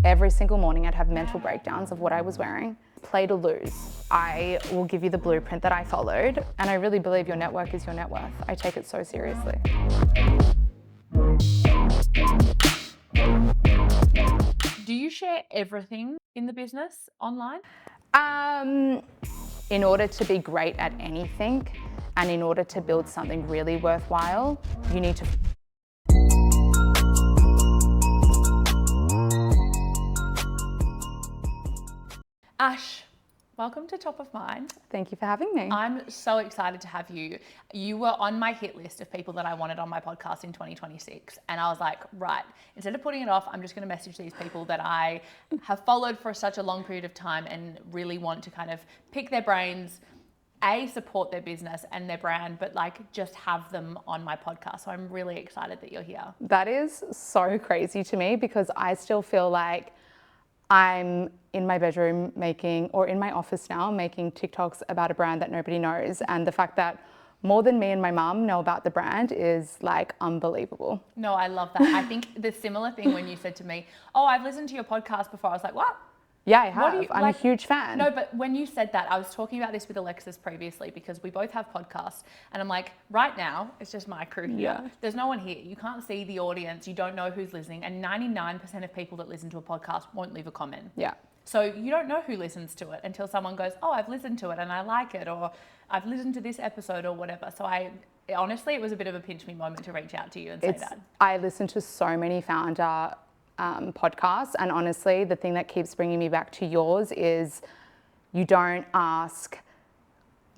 Every single morning I'd have mental breakdowns of what I was wearing. Play to lose. I will give you the blueprint that I followed, and I really believe your network is your net worth. I take it so seriously. Do you share everything in the business online? In order to be great at anything, and in order to build something really worthwhile, you need to Ash, welcome to Top of Mind. Thank you for having me. I'm so excited to have you. You were on my hit list of people that I wanted on my podcast in 2026. And I was like, right, instead of putting it off, I'm just going to message these people that I have followed for such a long period of time and really want to kind of pick their brains, support their business and their brand, but like just have them on my podcast. So I'm really excited that you're here. That is so crazy to me because I still feel like I'm in my bedroom or in my office now, making TikToks about a brand that nobody knows. And the fact that more than me and my mum know about the brand is like unbelievable. No, I love that. I think the similar thing when you said to me, oh, I've listened to your podcast before. I was like, what? Yeah, I have. I'm a huge fan. No, but when you said that, I was talking about this with Alexis previously because we both have podcasts. And I'm like, right now, it's just my crew here. Yeah. There's no one here. You can't see the audience. You don't know who's listening. And 99% of people that listen to a podcast won't leave a comment. Yeah. So you don't know who listens to it until someone goes, oh, I've listened to it and I like it, or I've listened to this episode or whatever. So honestly, it was a bit of a pinch me moment to reach out to you and say that. I listen to so many founder podcasts, and honestly, the thing that keeps bringing me back to yours is you don't ask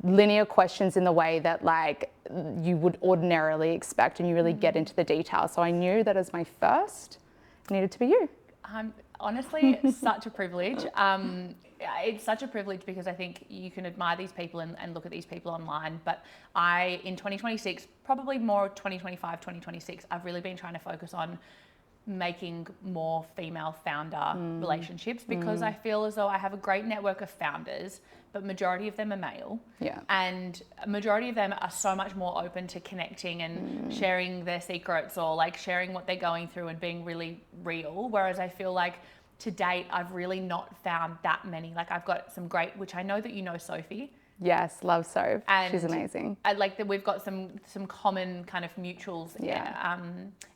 linear questions in the way that like you would ordinarily expect, and you really get into the details. So I knew that as my first, it needed to be you. Honestly, it's such a privilege. It's such a privilege because I think you can admire these people and look at these people online. But in 2026, probably more 2025, 2026, I've really been trying to focus on making more female founder relationships because I feel as though I have a great network of founders, but majority of them are male. Yeah. And a majority of them are so much more open to connecting and sharing their secrets or like sharing what they're going through and being really real. Whereas I feel like to date, I've really not found that many. Like I've got some great, which I know that you know Sophie. Yes, love Soph. She's amazing. I like that we've got some common kind of mutuals. Yeah.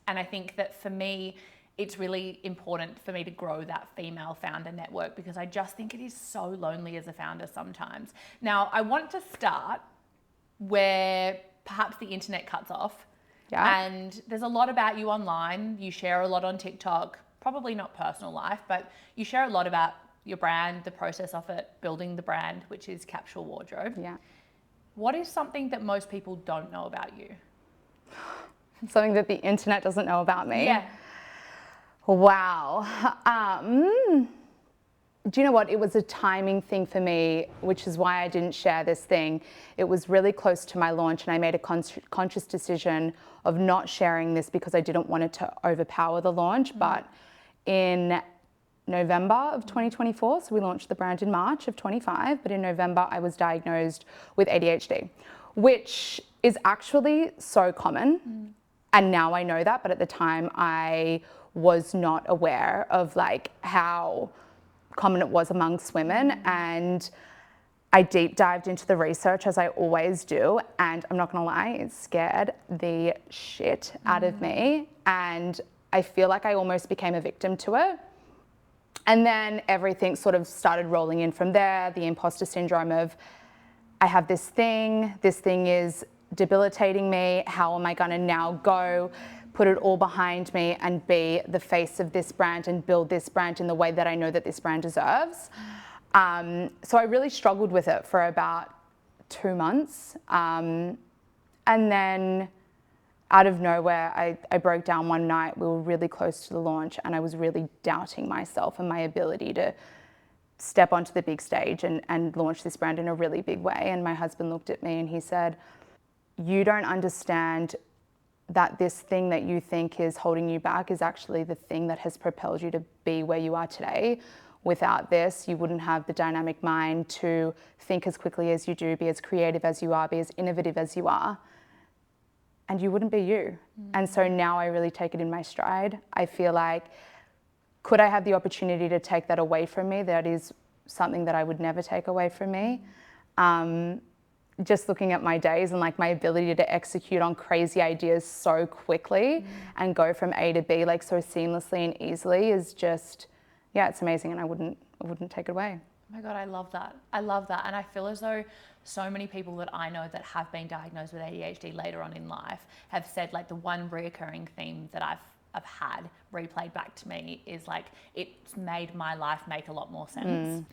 And I think that for me, it's really important for me to grow that female founder network because I just think it is so lonely as a founder sometimes. Now, I want to start where perhaps the internet cuts off. Yeah. And there's a lot about you online. You share a lot on TikTok, probably not personal life, but you share a lot about your brand, the process of it, building the brand, which is Capsule Wardrobe. Yeah. What is something that most people don't know about you? Something that the internet doesn't know about me? Yeah. Wow. Do you know what? It was a timing thing for me, which is why I didn't share this thing. It was really close to my launch and I made a conscious decision of not sharing this because I didn't want it to overpower the launch. But in November of 2024, so we launched the brand in March of 25, but in November I was diagnosed with ADHD, which is actually so common. And now I know that, but at the time I was not aware of like how common it was amongst women. And I deep dived into the research as I always do. And I'm not gonna lie, it scared the shit out of me. And I feel like I almost became a victim to it. And then everything sort of started rolling in from there, the imposter syndrome of, I have this thing is debilitating me, how am I gonna now go, put it all behind me and be the face of this brand and build this brand in the way that I know that this brand deserves. So I really struggled with it for about 2 months. And then out of nowhere, I broke down one night. We were really close to the launch and I was really doubting myself and my ability to step onto the big stage and launch this brand in a really big way. And my husband looked at me and he said, you don't understand that this thing that you think is holding you back is actually the thing that has propelled you to be where you are today. Without this, you wouldn't have the dynamic mind to think as quickly as you do, be as creative as you are, be as innovative as you are, and you wouldn't be you. And so now I really take it in my stride. I feel like could I have the opportunity to take that away from me? That is something that I would never take away from me. Just looking at my days and like my ability to execute on crazy ideas so quickly and go from A to B like so seamlessly and easily is just, yeah, it's amazing, and I wouldn't take it away. Oh my God, I love that. I love that. And I feel as though so many people that I know that have been diagnosed with ADHD later on in life have said like the one reoccurring theme that I've had replayed back to me is like, it's made my life make a lot more sense.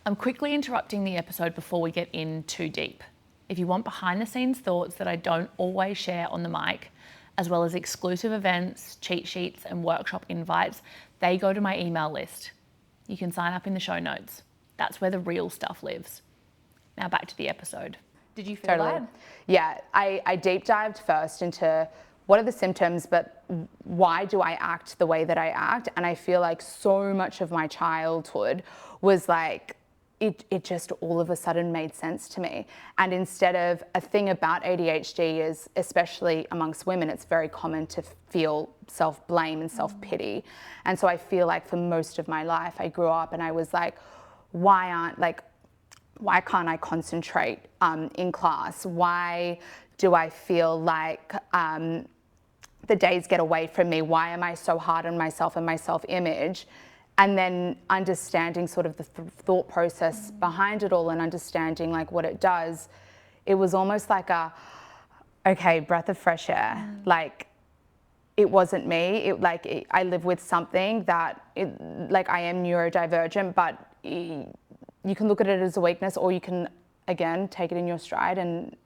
I'm quickly interrupting the episode before we get in too deep. If you want behind the scenes thoughts that I don't always share on the mic, as well as exclusive events, cheat sheets, and workshop invites, they go to my email list. You can sign up in the show notes. That's where the real stuff lives. Now back to the episode. Did you feel that? Yeah, I deep dived first into what are the symptoms, but why do I act the way that I act? And I feel like so much of my childhood was like, it just all of a sudden made sense to me. And instead of, a thing about ADHD is, especially amongst women, it's very common to feel self-blame and self-pity. And so I feel like for most of my life, I grew up and I was like, why can't I concentrate in class? Why do I feel like the days get away from me? Why am I so hard on myself and my self-image? And then understanding sort of the thought process behind it all and understanding like what it does, it was almost like okay, breath of fresh air. Like, it wasn't me. I live with something that, like, I am neurodivergent, but you can look at it as a weakness, or you can, again, take it in your stride and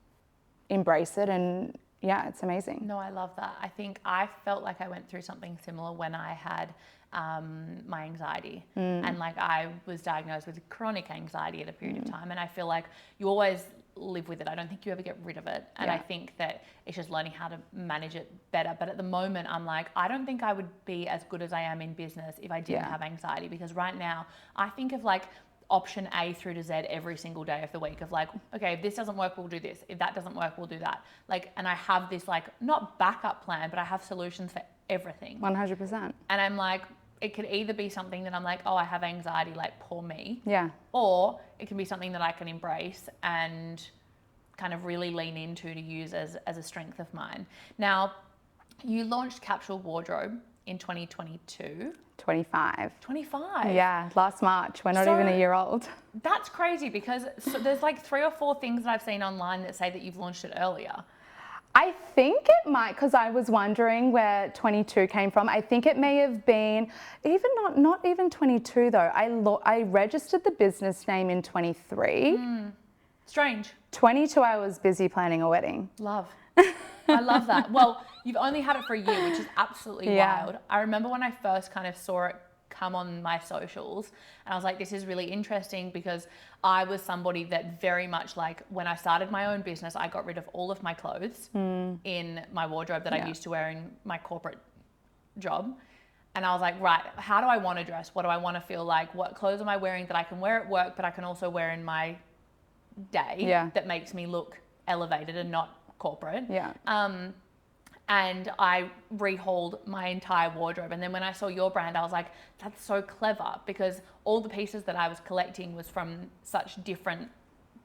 embrace it. And yeah, it's amazing. No, I love that. I think I felt like I went through something similar when I had my anxiety. And like, I was diagnosed with chronic anxiety at a period of time. And I feel like you always live with it. I don't think you ever get rid of it. And I think that it's just learning how to manage it better. But at the moment, I'm like, I don't think I would be as good as I am in business if I didn't have anxiety. Because right now, I think of like option A through to Z every single day of the week of like, okay, if this doesn't work, we'll do this. If that doesn't work, we'll do that. Like, and I have this like, not backup plan, but I have solutions for everything. 100%. And I'm like, it could either be something that I'm like, oh, I have anxiety, like poor me. Yeah. Or it can be something that I can embrace and kind of really lean into to use as a strength of mine. Now, you launched Capsule Wardrobe in 2022. 25. 25? Yeah, last March. We're not even a year old. That's crazy, because there's like 3 or 4 things that I've seen online that say that you've launched it earlier. I think it might, because I was wondering where 22 came from. I think it may have been even not even 22 though. I registered the business name in 23. Strange. 22 I was busy planning a wedding. Love. I love that. Well, you've only had it for a year, which is absolutely wild. I remember when I first kind of saw it come on my socials, and I was like, this is really interesting, because I was somebody that very much, like, when I started my own business, I got rid of all of my clothes in my wardrobe that I used to wear in my corporate job. And I was like, right, how do I want to dress? What do I want to feel like? What clothes am I wearing that I can wear at work, but I can also wear in my day that makes me look elevated and not corporate? And I rehauled my entire wardrobe. And then when I saw your brand, I was like, that's so clever, because all the pieces that I was collecting was from such different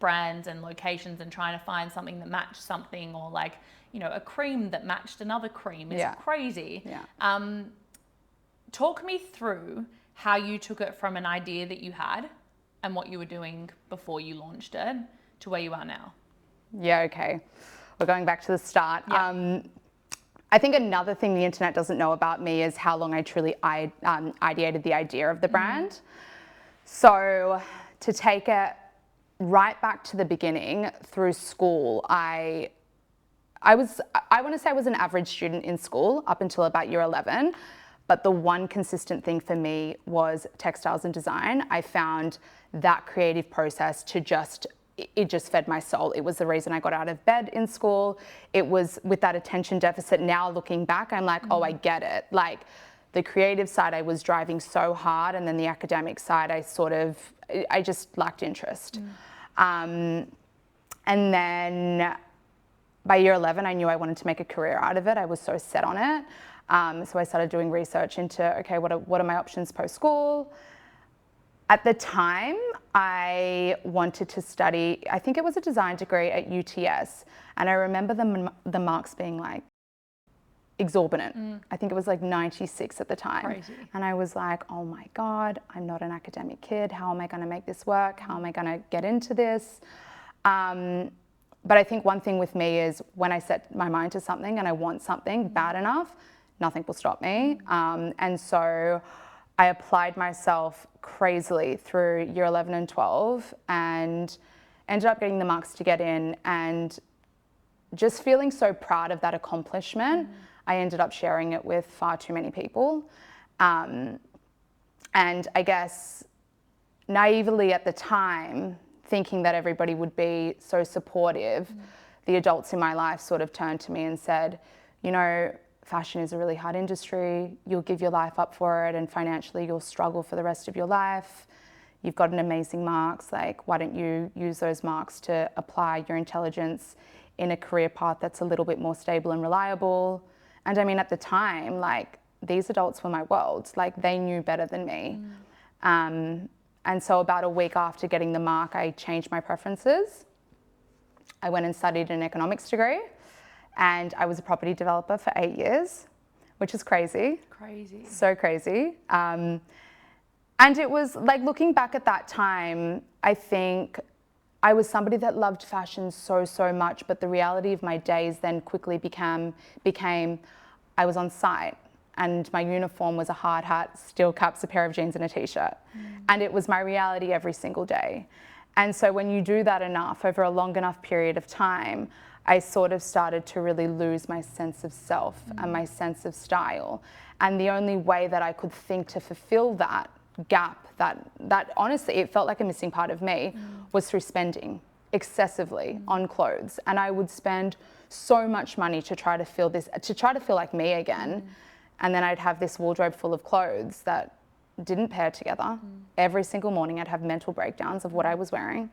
brands and locations, and trying to find something that matched something, or like, you know, a cream that matched another cream is crazy. Talk me through how you took it from an idea that you had and what you were doing before you launched it to where you are now. Yeah, okay. We're going back to the start. I think another thing the internet doesn't know about me is how long I truly ideated the idea of the brand. So to take it right back to the beginning, through school, I want to say I was an average student in school up until about year 11. But the one consistent thing for me was textiles and design. I found that creative process it just fed my soul. It was the reason I got out of bed in school. It was with that attention deficit. Now looking back, I'm like, oh, I get it. Like, the creative side, I was driving so hard, and then the academic side, I just lacked interest. And then by year 11, I knew I wanted to make a career out of it. I was so set on it. So I started doing research into, okay, what are my options post-school? At the time, I wanted to study, I think it was a design degree at UTS. And I remember the marks being like exorbitant. I think it was like 96 at the time. Crazy. And I was like, oh my God, I'm not an academic kid. How am I going to make this work? How am I going to get into this? But I think one thing with me is when I set my mind to something and I want something bad enough, nothing will stop me. And so I applied myself crazily through year 11 and 12 and ended up getting the marks to get in, and just feeling so proud of that accomplishment, I ended up sharing it with far too many people. And I guess naively at the time, thinking that everybody would be so supportive, the adults in my life sort of turned to me and said, you know, fashion is a really hard industry. You'll give your life up for it, and financially you'll struggle for the rest of your life. You've got an amazing marks. Like, why don't you use those marks to apply your intelligence in a career path that's a little bit more stable and reliable? And I mean, at the time, like, these adults were my world. Like, they knew better than me. And so about a week after getting the mark, I changed my preferences. I went and studied an economics degree, and I was a property developer for 8 years, which is crazy. Crazy. So crazy. And it was like, looking back at that time, I think I was somebody that loved fashion so much, but the reality of my days then quickly became I was on site, and my uniform was a hard hat, steel caps, a pair of jeans and a t-shirt. And it was my reality every single day. And so when you do that enough over a long enough period of time, I sort of started to really lose my sense of self and my sense of style. And the only way that I could think to fulfill that gap, that honestly, it felt like a missing part of me, was through spending excessively on clothes. And I would spend so much money to try to feel like me again. And then I'd have this wardrobe full of clothes that didn't pair together. Every single morning I'd have mental breakdowns of what I was wearing.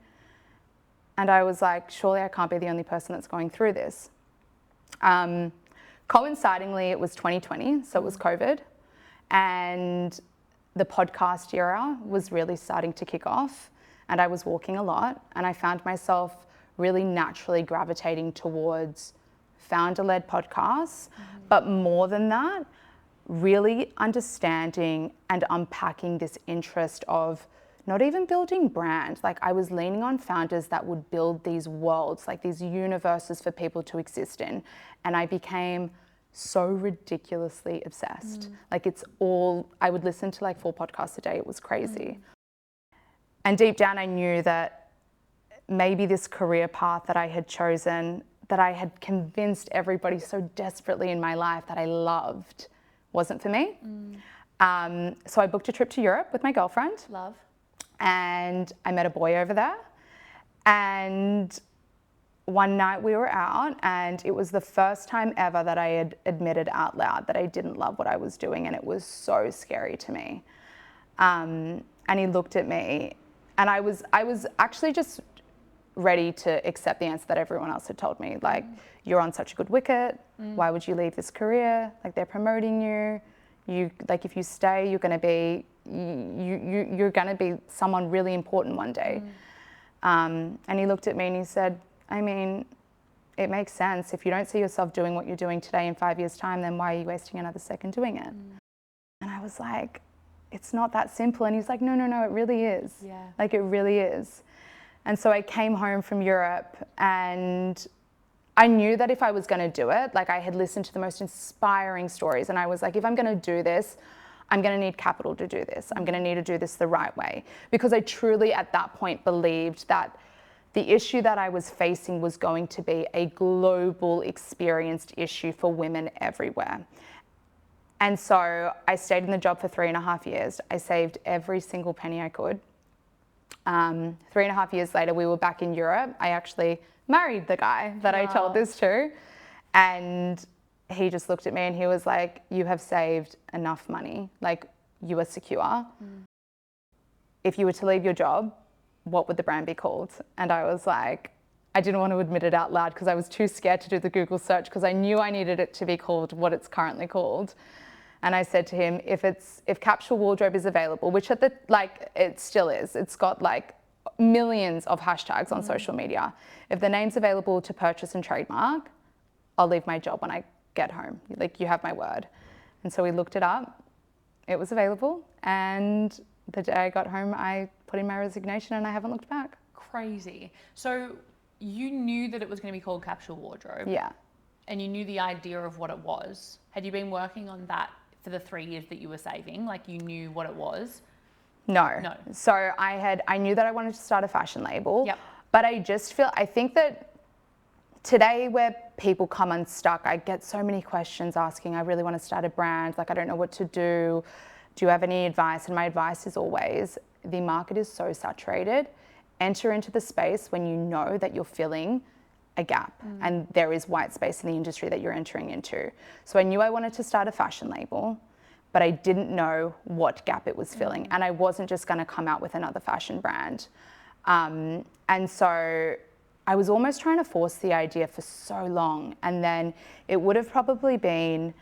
And I was like, surely I can't be the only person that's going through this. Coincidingly, it was 2020, so it was COVID. And the podcast era was really starting to kick off, and I was walking a lot, and I found myself really naturally gravitating towards founder-led podcasts, but more than that, really understanding and unpacking this interest of not even building brand. Like, I was leaning on founders that would build these worlds, like these universes for people to exist in. And I became so ridiculously obsessed. Like, I would listen to like 4 podcasts a day. It was crazy. And deep down, I knew that maybe this career path that I had chosen, that I had convinced everybody so desperately in my life that I loved, wasn't for me. So I booked a trip to Europe with my girlfriend. Love. And I met a boy over there. And one night we were out, and it was the first time ever that I had admitted out loud that I didn't love what I was doing, and it was so scary to me. And he looked at me, and I was actually just ready to accept the answer that everyone else had told me. Like, you're on such a good wicket. Why would you leave this career? Like, they're promoting you. Like, if you stay, you're going to be someone really important one day. And he looked at me and he said, I mean, it makes sense. If you don't see yourself doing what you're doing today in 5 years' time, then why are you wasting another second doing it? And I was like, it's not that simple. And he's like, no, it really is. Yeah. Like, it really is. And so I came home from Europe, and I knew that if I was going to do it, like, I had listened to the most inspiring stories, and I was like, if I'm going to do this, I'm going to need capital to do this. I'm going to need to do this the right way, because I truly at that point believed that the issue that I was facing was going to be a global experienced issue for women everywhere. And so I stayed in the job for 3.5 years. I saved every single penny I could. 3.5 years later, we were back in Europe. I actually married the guy that I told this to. And he just looked at me and he was like, you have saved enough money. Like, you are secure. If you were to leave your job, what would the brand be called? And I was like, I didn't want to admit it out loud because I was too scared to do the Google search because I knew I needed it to be called what it's currently called. And I said to him, if Capsule Wardrobe is available, which it still is, it's got like millions of hashtags on social media. If the name's available to purchase and trademark, I'll leave my job when I get home. Like, you have my word. And so we looked it up. It was available. And the day I got home, I put in my resignation and I haven't looked back. Crazy. So you knew that it was going to be called Capsule Wardrobe. Yeah. And you knew the idea of what it was. Had you been working on that for the 3 years that you were saving? Like, you knew what it was? No. No. So I knew that I wanted to start a fashion label. Yep. But I think that today where people come unstuck, I get so many questions asking, I really want to start a brand. Like, I don't know what to do. Do you have any advice? And my advice is always, the market is so saturated. Enter into the space when you know that you're filling a gap and there is white space in the industry that you're entering into. So I knew I wanted to start a fashion label, but I didn't know what gap it was filling. And I wasn't just going to come out with another fashion brand. And so I was almost trying to force the idea for so long. And then it would have probably been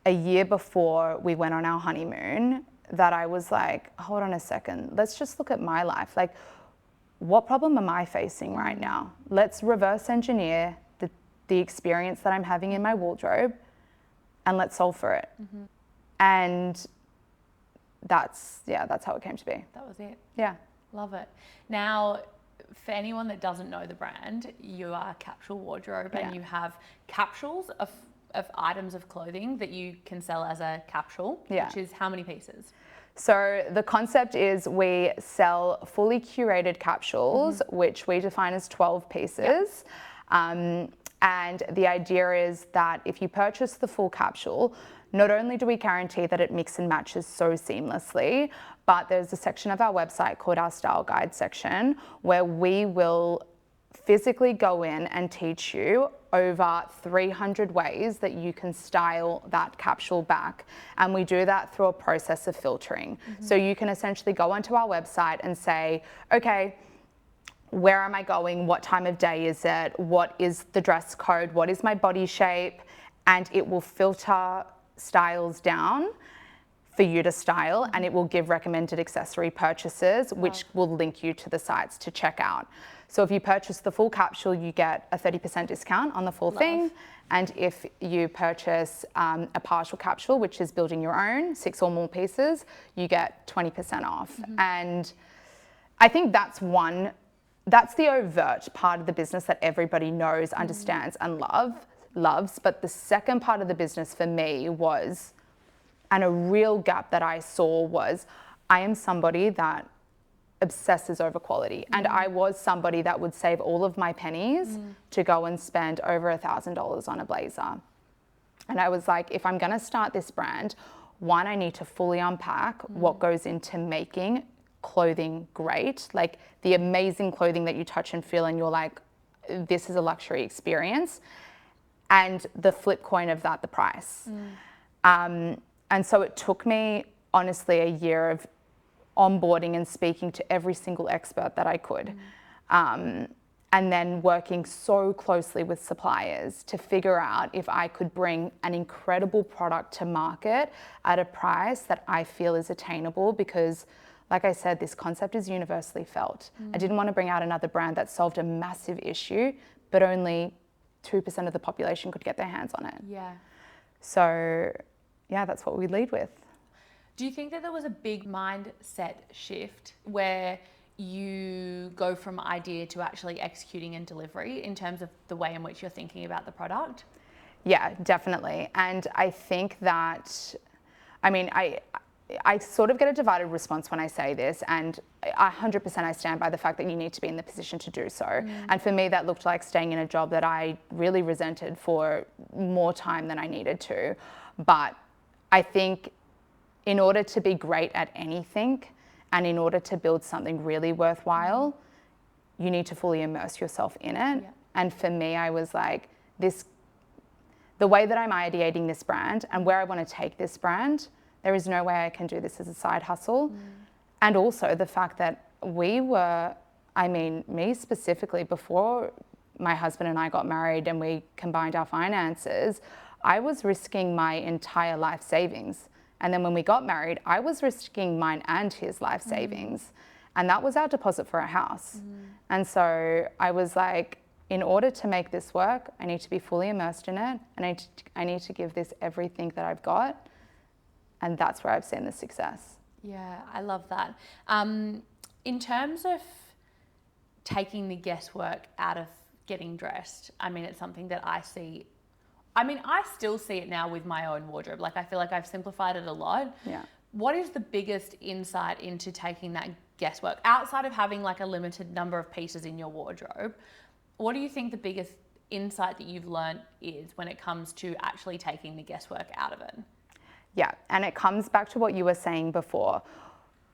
a year before we went on our honeymoon that I was like, hold on a second, let's just look at my life. Like, what problem am I facing right now? Let's reverse engineer the experience that I'm having in my wardrobe and let's solve for it. And that's how it came to be. That was it. Yeah. Love it. Now, for anyone that doesn't know the brand, you are Capsule Wardrobe and you have capsules of items of clothing that you can sell as a capsule, which is how many pieces? So the concept is we sell fully curated capsules, which we define as 12 pieces. And the idea is that if you purchase the full capsule, not only do we guarantee that it mix and matches so seamlessly, but there's a section of our website called our style guide section where we will physically go in and teach you over 300 ways that you can style that capsule back. And we do that through a process of filtering. So you can essentially go onto our website and say, okay, where am I going? What time of day is it? What is the dress code? What is my body shape? And it will filter styles down for you to style, and it will give recommended accessory purchases, which will link you to the sites to check out. So if you purchase the full capsule, you get a 30% discount on the full thing. And if you purchase a partial capsule, which is building your own, 6 or more pieces, you get 20% off. And I think that's the overt part of the business that everybody knows, understands, and loves. But the second part of the business for me was, and a real gap that I saw was, I am somebody that obsesses over quality. And I was somebody that would save all of my pennies to go and spend over $1,000 on a blazer. And I was like, if I'm gonna start this brand, one, I need to fully unpack what goes into making clothing great, like the amazing clothing that you touch and feel and you're like, this is a luxury experience. And the flip coin of that, the price. And so it took me, honestly, a year of onboarding and speaking to every single expert that I could. And then working so closely with suppliers to figure out if I could bring an incredible product to market at a price that I feel is attainable, because like I said, this concept is universally felt. I didn't want to bring out another brand that solved a massive issue, but only 2% of the population could get their hands on it. Yeah. So yeah, that's what we lead with. Do you think that there was a big mindset shift where you go from idea to actually executing and delivery in terms of the way in which you're thinking about the product? Yeah, definitely. And I think that, I mean, I sort of get a divided response when I say this, and 100% I stand by the fact that you need to be in the position to do so. And for me, that looked like staying in a job that I really resented for more time than I needed to. But I think in order to be great at anything and in order to build something really worthwhile, you need to fully immerse yourself in it. And for me, I was like, the way that I'm ideating this brand and where I want to take this brand, there is no way I can do this as a side hustle. And also the fact that we were I mean, me specifically, before my husband and I got married and we combined our finances, I was risking my entire life savings. And then when we got married, I was risking mine and his life savings. And that was our deposit for a house. And so I was like, in order to make this work, I need to be fully immersed in it. And I need to give this everything that I've got. And that's where I've seen the success. Yeah, I love that. In terms of taking the guesswork out of getting dressed, I mean, it's something that I see. I mean, I still see it now with my own wardrobe. Like, I feel like I've simplified it a lot. Yeah. What is the biggest insight into taking that guesswork outside of having like a limited number of pieces in your wardrobe? What do you think the biggest insight that you've learned is when it comes to actually taking the guesswork out of it? Yeah, and it comes back to what you were saying before.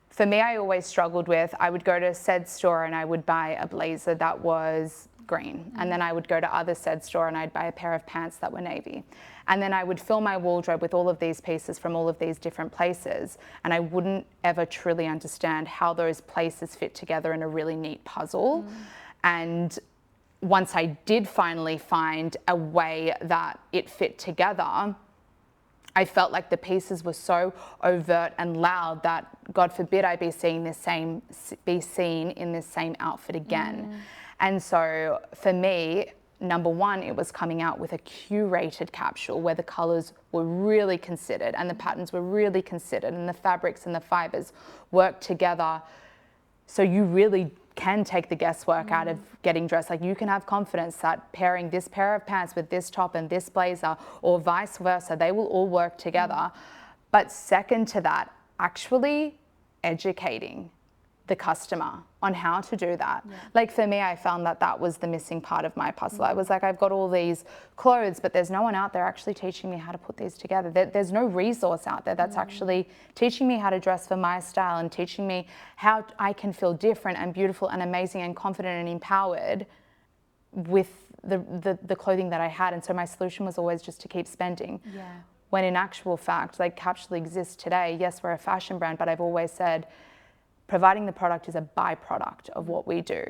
For me, I always struggled with, I would go to said store and I would buy a blazer that was green. And then I would go to other said store and I'd buy a pair of pants that were navy. And then I would fill my wardrobe with all of these pieces from all of these different places. And I wouldn't ever truly understand how those places fit together in a really neat puzzle. And once I did finally find a way that it fit together, I felt like the pieces were so overt and loud that, God forbid, I be seen in this same outfit again. And so for me, number one, it was coming out with a curated capsule where the colors were really considered and the patterns were really considered and the fabrics and the fibers worked together. So you really can take the guesswork out of getting dressed. Like, you can have confidence that pairing this pair of pants with this top and this blazer, or vice versa, they will all work together. But second to that, actually educating the customer on how to do that. Like, for me, I found that that was the missing part of my puzzle. I was like, I've got all these clothes, but there's no one out there actually teaching me how to put these together. There's no resource out there that's actually teaching me how to dress for my style and teaching me how I can feel different and beautiful and amazing and confident and empowered with the clothing that I had. And so my solution was always just to keep spending. When in actual fact, like, Capsule exists today. Yes, we're a fashion brand, but I've always said, providing the product is a byproduct of what we do.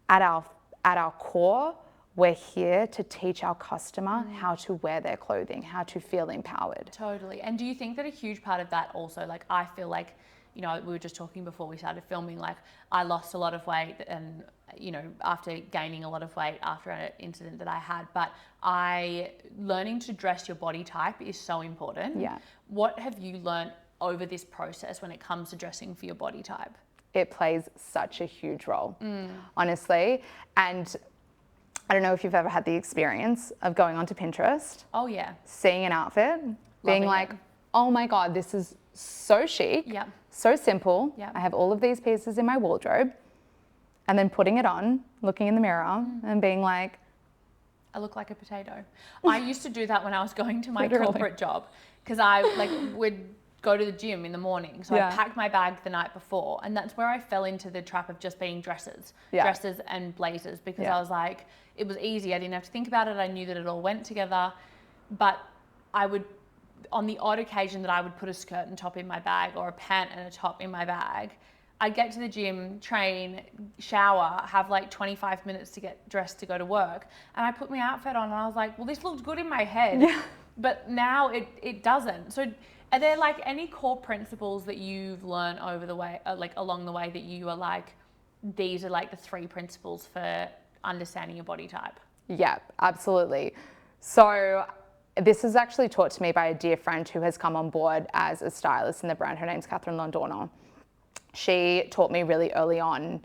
At our core, we're here to teach our customer how to wear their clothing, how to feel empowered. Totally. And do you think that a huge part of that also, like, I feel like, you know, we were just talking before we started filming, like, I lost a lot of weight and, you know, after gaining a lot of weight after an incident that I had, but learning to dress your body type is so important. Yeah. What have you learned over this process when it comes to dressing for your body type? It plays such a huge role, honestly. And I don't know if you've ever had the experience of going onto Pinterest. Oh yeah. Seeing an outfit, being like, oh my God, this is so chic, so simple. I have all of these pieces in my wardrobe. And then putting it on, looking in the mirror and being like, I look like a potato. I used to do that when I was going to my corporate job, because I would go to the gym in the morning. So I packed my bag the night before, and that's where I fell into the trap of just being dresses and blazers, because I was like, it was easy. I didn't have to think about it. I knew that it all went together. But I would, on the odd occasion that I would put a skirt and top in my bag or a pant and a top in my bag, I'd get to the gym, train, shower, have like 25 minutes to get dressed to go to work. And I put my outfit on and I was like, well, this looks good in my head, but now it doesn't. So are there like any core principles that you've learned over the way, like along the way, that you are like, these are like the 3 principles for understanding your body type? Yeah, absolutely. So this is actually taught to me by a dear friend who has come on board as a stylist in the brand. Her name's Catherine Londorna. She taught me really early on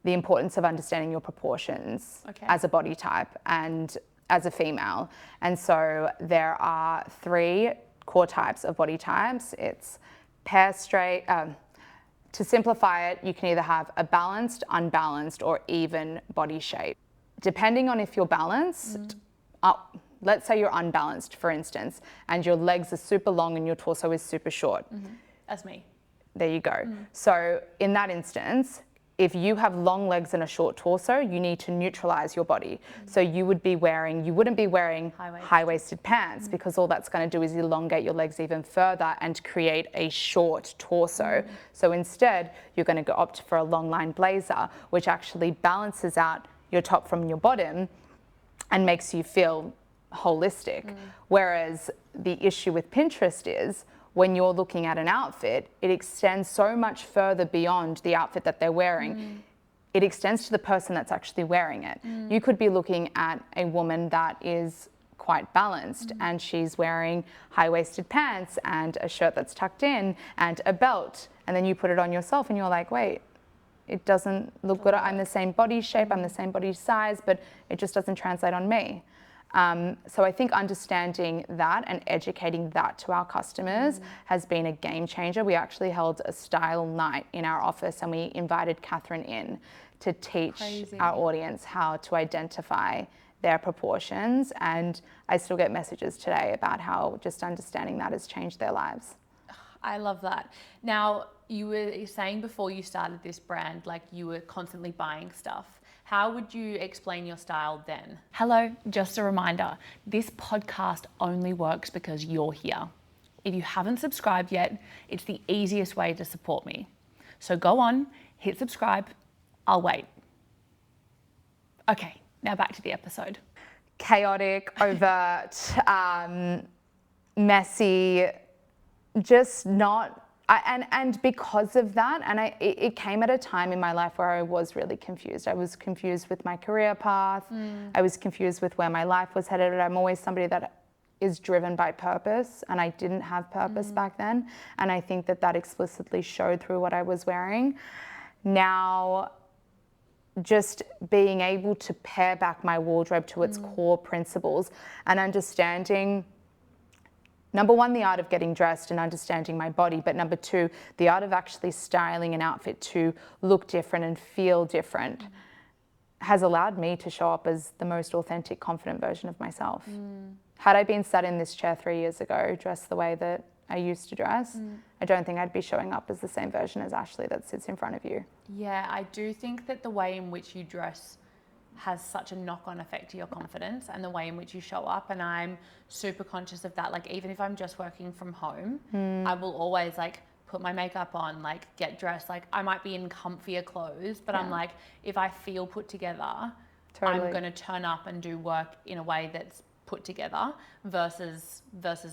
the importance of understanding your proportions as a body type and as a female. And so there are 3 core types of body types. It's pear straight. To simplify it, you can either have a balanced, unbalanced, or even body shape. Depending on if you're balanced, let's say you're unbalanced, for instance, and your legs are super long and your torso is super short. That's me. There you go. So in that instance, if you have long legs and a short torso, you need to neutralize your body. So you wouldn't be wearing high-waisted pants, because all that's going to do is elongate your legs even further and create a short torso. So instead, you're going to opt for a long line blazer, which actually balances out your top from your bottom and makes you feel holistic. Whereas the issue with Pinterest is, when you're looking at an outfit, it extends so much further beyond the outfit that they're wearing. It extends to the person that's actually wearing it. You could be looking at a woman that is quite balanced and she's wearing high-waisted pants and a shirt that's tucked in and a belt, and then you put it on yourself and you're like, wait, it doesn't look good. I'm the same body shape, I'm the same body size, but it just doesn't translate on me. So I think understanding that and educating that to our customers has been a game changer. We actually held a style night in our office and we invited Catherine in to teach our audience how to identify their proportions. And I still get messages today about how just understanding that has changed their lives. I love that. Now, you were saying before you started this brand, like you were constantly buying stuff. How would you explain your style then? Hello, just a reminder, this podcast only works because you're here. If you haven't subscribed yet, it's the easiest way to support me. So go on, hit subscribe, I'll wait. Okay, now back to the episode. Chaotic, overt, messy, just not. And because of that, and it came at a time in my life where I was really confused. I was confused with my career path. I was confused with where my life was headed. I'm always somebody that is driven by purpose, and I didn't have purpose back then. And I think that explicitly showed through what I was wearing. Now, just being able to pare back my wardrobe to its core principles and understanding, number one, the art of getting dressed and understanding my body, but number two, the art of actually styling an outfit to look different and feel different has allowed me to show up as the most authentic, confident version of myself. Had I been sat in this chair 3 years ago, dressed the way that I used to dress, I don't think I'd be showing up as the same version as Ashley that sits in front of you. Yeah, I do think that the way in which you dress has such a knock-on effect to your confidence and the way in which you show up, and I'm super conscious of that. Like, even if I'm just working from home, I will always like put my makeup on, like get dressed. Like, I might be in comfier clothes, but I'm like, if I feel put together, I'm going to turn up and do work in a way that's put together versus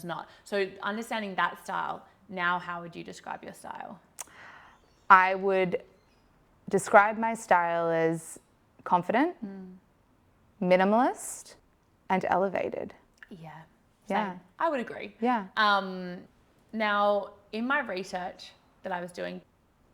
not. So understanding that style, now how would you describe your style? I would describe my style as confident, minimalist, and elevated. Yeah. Yeah. I would agree. Yeah. Now, in my research that I was doing,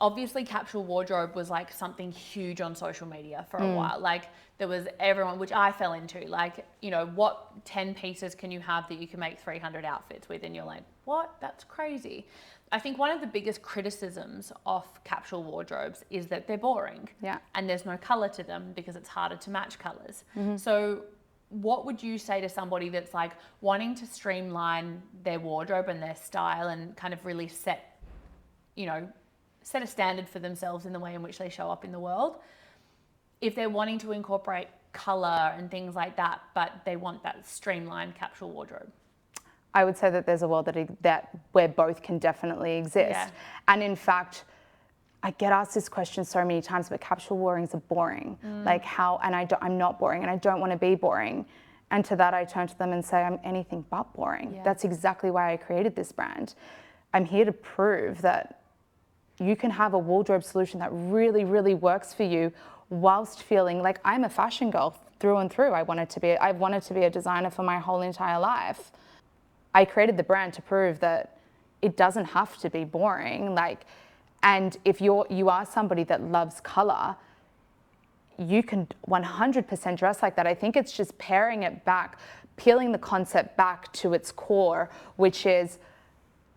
obviously Capsule Wardrobe was like something huge on social media for a while. Like, there was everyone, which I fell into, like, you know, what 10 pieces can you have that you can make 300 outfits with? And you're like, what? That's crazy. I think one of the biggest criticisms of capsule wardrobes is that they're boring. Yeah. And there's no color to them because it's harder to match colors. So what would you say to somebody that's like wanting to streamline their wardrobe and their style and kind of really set a standard for themselves in the way in which they show up in the world, if they're wanting to incorporate color and things like that, but they want that streamlined capsule wardrobe? I would say that there's a world that where both can definitely exist. Yeah. And in fact, I get asked this question so many times, but capsule wearings are boring. Like, how, and I'm not boring, and I don't want to be boring. And to that, I turn to them and say, I'm anything but boring. Yeah. That's exactly why I created this brand. I'm here to prove that you can have a wardrobe solution that really, really works for you whilst feeling like, I'm a fashion girl through and through. I've wanted to be a designer for my whole entire life. I created the brand to prove that it doesn't have to be boring. Like, and if you are somebody that loves color, you can 100% dress like that. I think it's just paring it back, peeling the concept back to its core, which is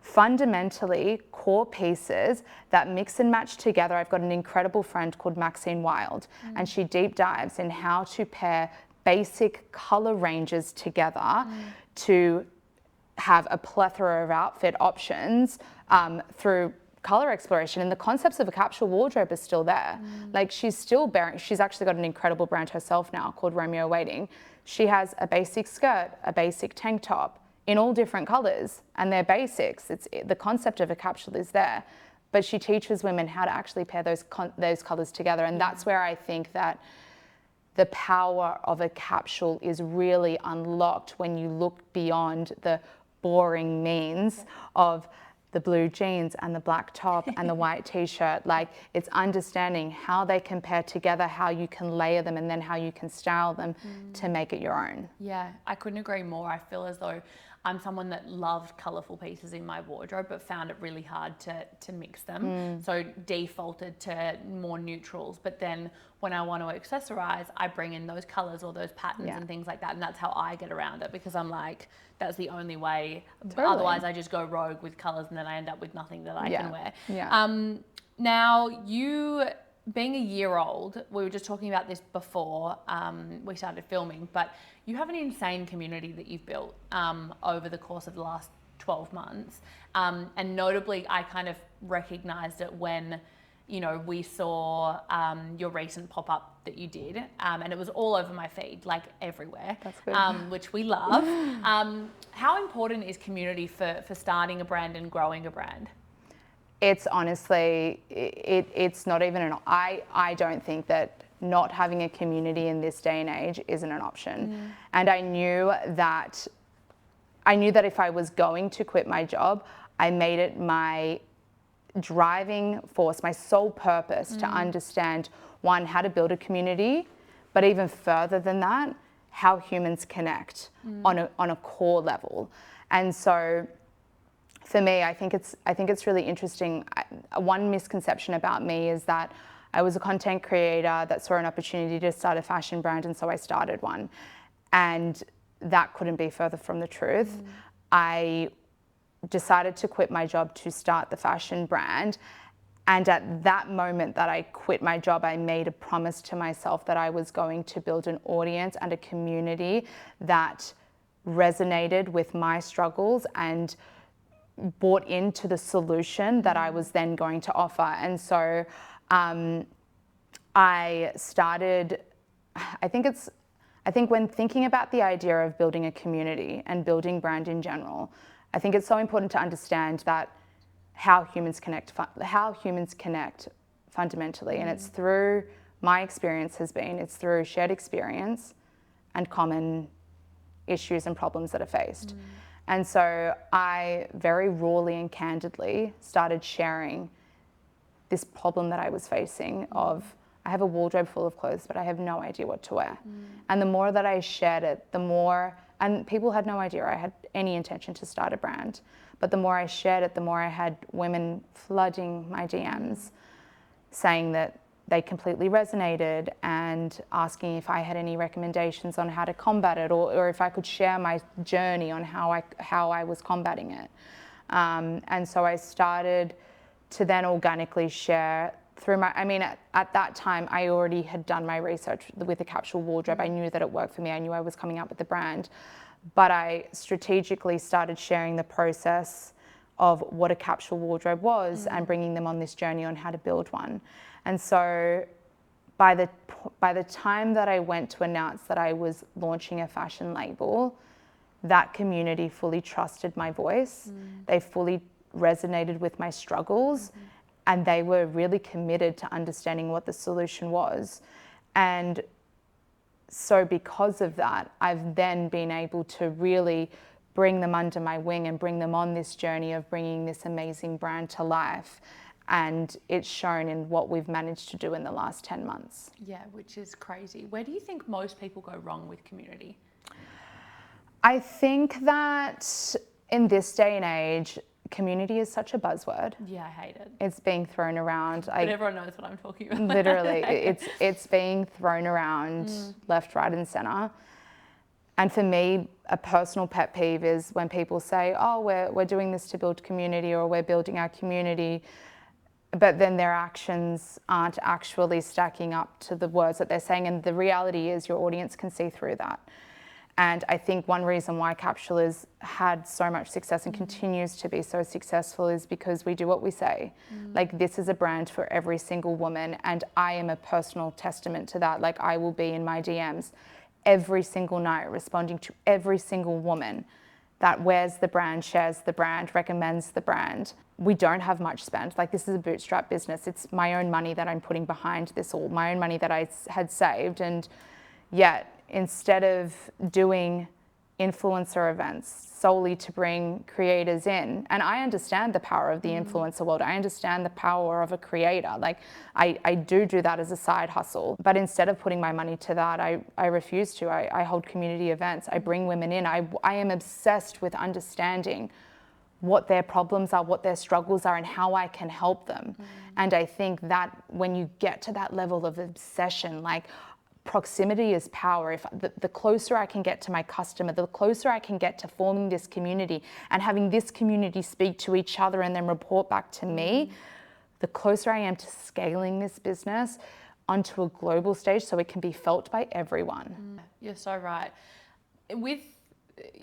fundamentally core pieces that mix and match together. I've got an incredible friend called Maxine Wild, and she deep dives in how to pair basic color ranges together to have a plethora of outfit options through color exploration, and the concepts of a capsule wardrobe are still there. Like she's actually got an incredible brand herself now called Romeo Waiting. She has a basic skirt, a basic tank top in all different colors, and they're basics. The concept of a capsule is there, but she teaches women how to actually pair those colors together. And that's where I think that the power of a capsule is really unlocked when you look beyond the boring means of the blue jeans and the black top and the white t-shirt. Like, it's understanding how they compare together, how you can layer them, and then how you can style them to make it your own. Yeah, I couldn't agree more. I feel as though I'm someone that loved colourful pieces in my wardrobe, but found it really hard to mix them. So defaulted to more neutrals. But then when I want to accessorize, I bring in those colours or those patterns and things like that. And that's how I get around it, because I'm like, that's the only way. Totally. Otherwise, I just go rogue with colours and then I end up with nothing that I can wear. Yeah. Now, you being a year old, we were just talking about this before we started filming, but you have an insane community that you've built over the course of the last 12 months. And notably, I kind of recognized it when, you know, we saw your recent pop-up that you did, and it was all over my feed, like everywhere. That's good. Which we love. How important is community for starting a brand and growing a brand? It's honestly, it's not even I don't think that not having a community in this day and age isn't an option. And I knew that if I was going to quit my job, I made it my driving force, my sole purpose to understand, one, how to build a community, but even further than that, how humans connect on a core level. And so for me, I think it's really interesting. One misconception about me is that I was a content creator that saw an opportunity to start a fashion brand, and so I started one. And that couldn't be further from the truth. I decided to quit my job to start the fashion brand. And at that moment that I quit my job, I made a promise to myself that I was going to build an audience and a community that resonated with my struggles and bought into the solution that I was then going to offer. And so I started, I think when thinking about the idea of building a community and building brand in general, I think it's so important to understand that how humans connect fundamentally. And it's through, my experience has been, it's through shared experience and common issues and problems that are faced. And so I very rawly and candidly started sharing this problem that I was facing of, I have a wardrobe full of clothes, but I have no idea what to wear. And the more that I shared it, the more, and people had no idea I had any intention to start a brand, but the more I shared it, the more I had women flooding my DMs saying that they completely resonated and asking if I had any recommendations on how to combat it, or if I could share my journey on how I was combating it. And so I started to then organically share through my, I mean, at that time, I already had done my research with the Capsule Wardrobe. I knew that it worked for me. I knew I was coming up with the brand. But I strategically started sharing the process of what a capsule wardrobe was and bringing them on this journey on how to build one. And so by the time that I went to announce that I was launching a fashion label, that community fully trusted my voice. They fully resonated with my struggles, and they were really committed to understanding what the solution was. And so because of that, I've then been able to really bring them under my wing and bring them on this journey of bringing this amazing brand to life. And it's shown in what we've managed to do in the last 10 months. Yeah, which is crazy. Where do you think most people go wrong with community? I think that in this day and age, community is such a buzzword. Yeah, I hate it. It's being thrown around. But everyone knows what I'm talking about. Literally, it's being thrown around left, right, and center. And for me, a personal pet peeve is when people say, "Oh, we're doing this to build community," or "We're building our community," but then their actions aren't actually stacking up to the words that they're saying. And the reality is, your audience can see through that. And I think one reason why Capsule has had so much success and continues to be so successful is because we do what we say. Like, this is a brand for every single woman, and I am a personal testament to that. Like, I will be in my DMs every single night responding to every single woman that wears the brand, shares the brand, recommends the brand. We don't have much spent. Like, this is a bootstrap business. It's my own money that I'm putting behind this all, my own money that I had saved. And yet, instead of doing influencer events solely to bring creators in, and I understand the power of the influencer world, I understand the power of a creator, like I do that as a side hustle, but instead of putting my money to that, I refuse to. I hold community events, I bring women in, I am obsessed with understanding what their problems are, what their struggles are, and how I can help them. And I think that when you get to that level of obsession, like, proximity is power. If the closer I can get to my customer, the closer I can get to forming this community and having this community speak to each other and then report back to me, the closer I am to scaling this business onto a global stage so it can be felt by everyone. You're so right. With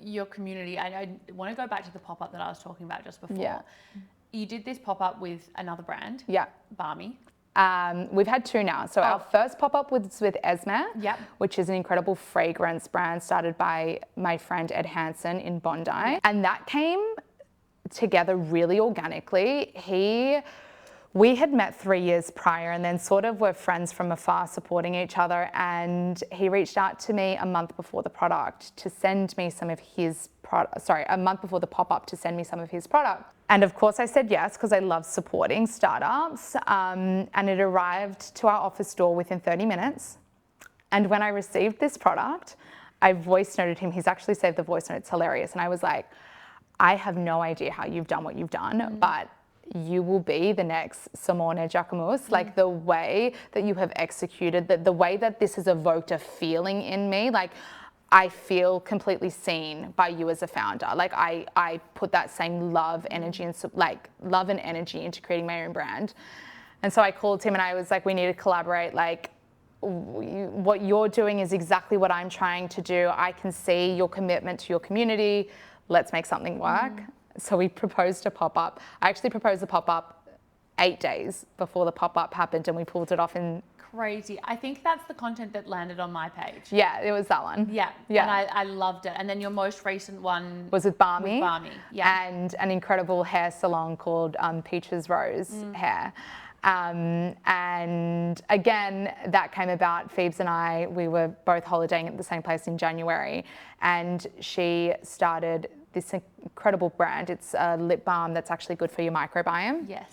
your community, I want to go back to the pop-up that I was talking about just before. Yeah. You did this pop-up with another brand. Yeah. Balmy. We've had two now. So our first pop-up was with Esme, Yep. which is an incredible fragrance brand started by my friend Ed Hansen in Bondi. And that came together really organically. We had met 3 years prior and then sort of were friends from afar supporting each other. And he reached out to me a month before the product to send me some of his a month before the pop-up to send me some of his product. And of course I said yes, because I love supporting startups. And it arrived to our office door within 30 minutes. And when I received this product, I voice noted him. He's actually saved the voice note. It's hilarious. And I was like, I have no idea how you've done what you've done, but you will be the next Simone Jacquemus. Like, the way that you have executed, the way that this has evoked a feeling in me, like, I feel completely seen by you as a founder. Like, I put that same love, energy, and love and energy into creating my own brand. And so I called him and I was like, we need to collaborate. Like, what you're doing is exactly what I'm trying to do. I can see your commitment to your community. Let's make something work. So we proposed a pop-up. I actually proposed a pop-up 8 days before the pop-up happened, and we pulled it off in... Crazy. I think that's the content that landed on my page. Yeah, it was that one. Yeah. And I loved it. And then your most recent one was with Balmy. Yeah. And an incredible hair salon called Peaches Rose Hair. And again, that came about. Phoebes and I, we were both holidaying at the same place in January, and she started this incredible brand. It's a lip balm that's actually good for your microbiome. Yes.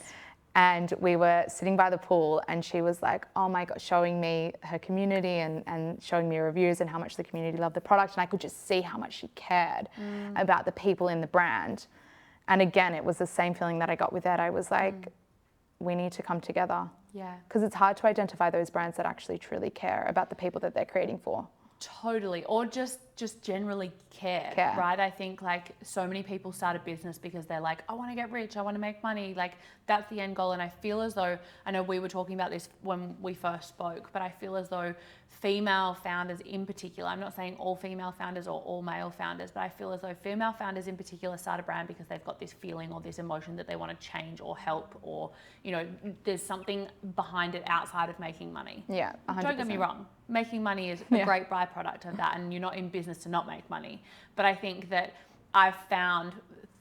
And we were sitting by the pool and she was like, oh my God, showing me her community and showing me reviews and how much the community loved the product. And I could just see how much she cared about the people in the brand. And again, it was the same feeling that I got with Ed. I was like, we need to come together. Yeah. Because it's hard to identify those brands that actually truly care about the people that they're creating for. Totally. Or just generally care, right? I think, like, so many people start a business because they're like, I want to get rich, I want to make money. Like, that's the end goal. And I feel as though, I know we were talking about this when we first spoke, but I feel as though female founders in particular, I'm not saying all female founders or all male founders, but I feel as though female founders in particular start a brand because they've got this feeling or this emotion that they want to change or help, or, you know, there's something behind it outside of making money. Yeah, 100%. Don't get me wrong. Making money is a great byproduct of that, and you're not in business to not make money. But I think that I've found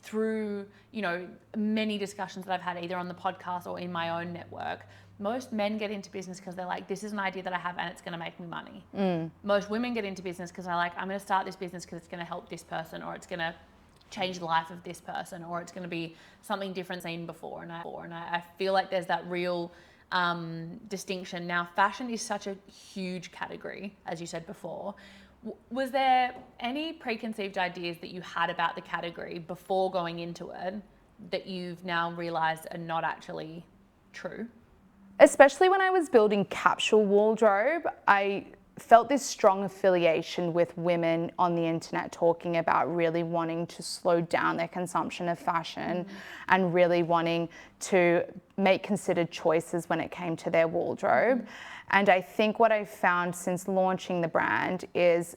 through, you know, many discussions that I've had either on the podcast or in my own network, most men get into business because they're like, this is an idea that I have and it's going to make me money. Most women get into business because they're like, I'm going to start this business because it's going to help this person, or it's going to change the life of this person, or it's going to be something different seen before. And I feel like there's that real distinction. Now, fashion is such a huge category, as you said before. Was there any preconceived ideas that you had about the category before going into it that you've now realized are not actually true? Especially when I was building Capsule Wardrobe, I felt this strong affiliation with women on the internet talking about really wanting to slow down their consumption of fashion and really wanting to make considered choices when it came to their wardrobe. And I think what I've found since launching the brand is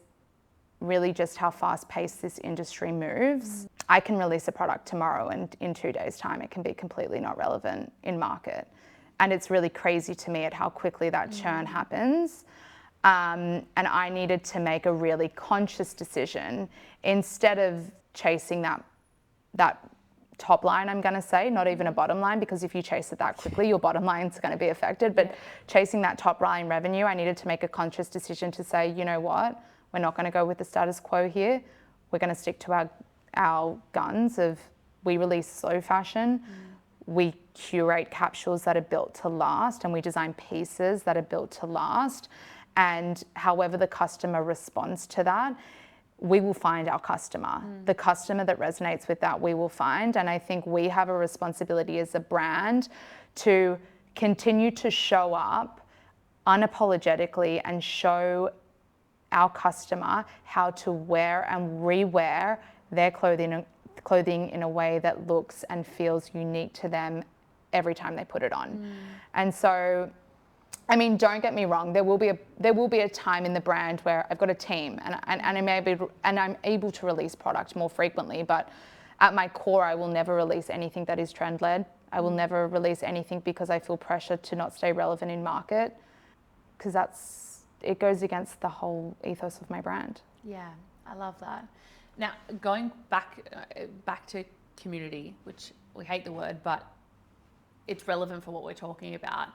really just how fast-paced this industry moves. I can release a product tomorrow and in 2 days' time it can be completely not relevant in market. And it's really crazy to me at how quickly that churn happens. And I needed to make a really conscious decision instead of chasing that top line, I'm going to say, not even a bottom line, because if you chase it that quickly, your bottom line is going to be affected. But chasing that top line revenue, I needed to make a conscious decision to say, you know what, we're not going to go with the status quo here. We're going to stick to our guns of we release slow fashion, we curate capsules that are built to last, and we design pieces that are built to last. And however the customer responds to that, we will find our customer. The customer that resonates with that, we will find. And I think we have a responsibility as a brand to continue to show up unapologetically and show our customer how to wear and rewear their clothing in a way that looks and feels unique to them every time they put it on. And so, I mean, don't get me wrong, there will be a time in the brand where I've got a team and I'm able to release product more frequently, but at my core, I will never release anything that is trend-led. I will never release anything because I feel pressure to not stay relevant in market, because it goes against the whole ethos of my brand. Yeah, I love that. Now, going back to community, which we hate the word, but it's relevant for what we're talking about.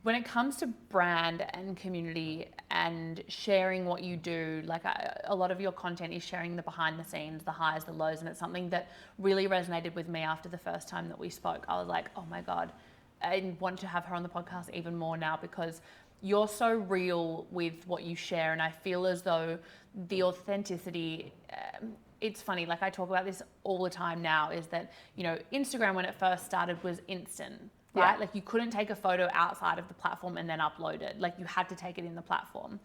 When it comes to brand and community and sharing what you do, like a lot of your content is sharing the behind the scenes, the highs, the lows, and it's something that really resonated with me after the first time that we spoke. I was like, oh my God, I want to have her on the podcast even more now, because you're so real with what you share, and I feel as though the authenticity, it's funny, like I talk about this all the time now, is that, you know, Instagram when it first started was instant. Right? Yeah. Like you couldn't take a photo outside of the platform and then upload it. Like you had to take it in the platform.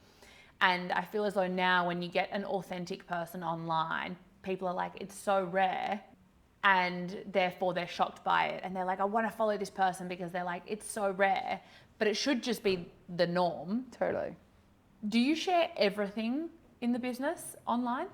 And I feel as though now when you get an authentic person online, people are like, it's so rare. And therefore they're shocked by it. And they're like, I want to follow this person because they're like, it's so rare. But it should just be the norm. Totally. Do you share everything in the business online?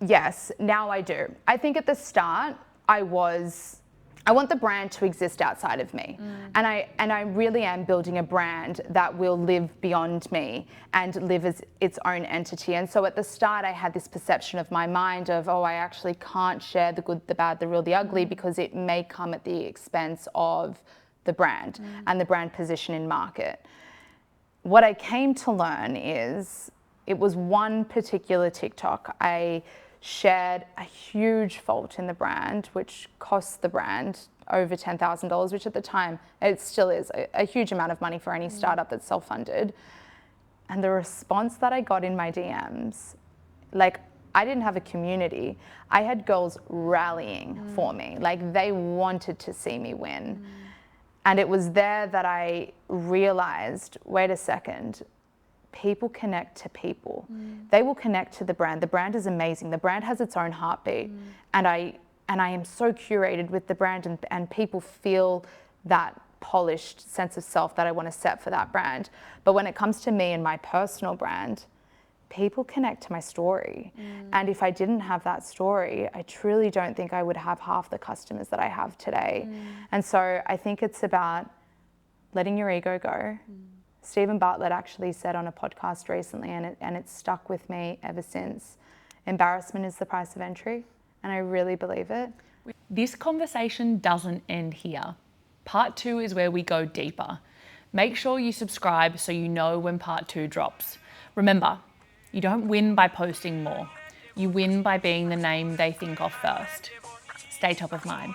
Yes, now I do. I think at the start, I want the brand to exist outside of me. And I really am building a brand that will live beyond me and live as its own entity. And so at the start, I had this perception of my mind of, oh, I actually can't share the good, the bad, the real, the ugly, because it may come at the expense of the brand and the brand position in market. What I came to learn is, it was one particular TikTok. I shared a huge fault in the brand, which cost the brand over $10,000, which at the time, it still is a huge amount of money for any startup that's self-funded. And the response that I got in my DMs, like, I didn't have a community. I had girls rallying for me. Like, they wanted to see me win. And it was there that I realized, wait a second, people connect to people. They will connect to the brand. The brand is amazing. The brand has its own heartbeat. And I am so curated with the brand, and people feel that polished sense of self that I want to set for that brand. But when it comes to me and my personal brand, people connect to my story. And if I didn't have that story, I truly don't think I would have half the customers that I have today. And so I think it's about letting your ego go. Stephen Bartlett actually said on a podcast recently, and it's stuck with me ever since, embarrassment is the price of entry. And I really believe it. This conversation doesn't end here. Part 2 is where we go deeper. Make sure you subscribe so you know when part 2 drops. Remember, you don't win by posting more. You win by being the name they think of first. Stay top of mind.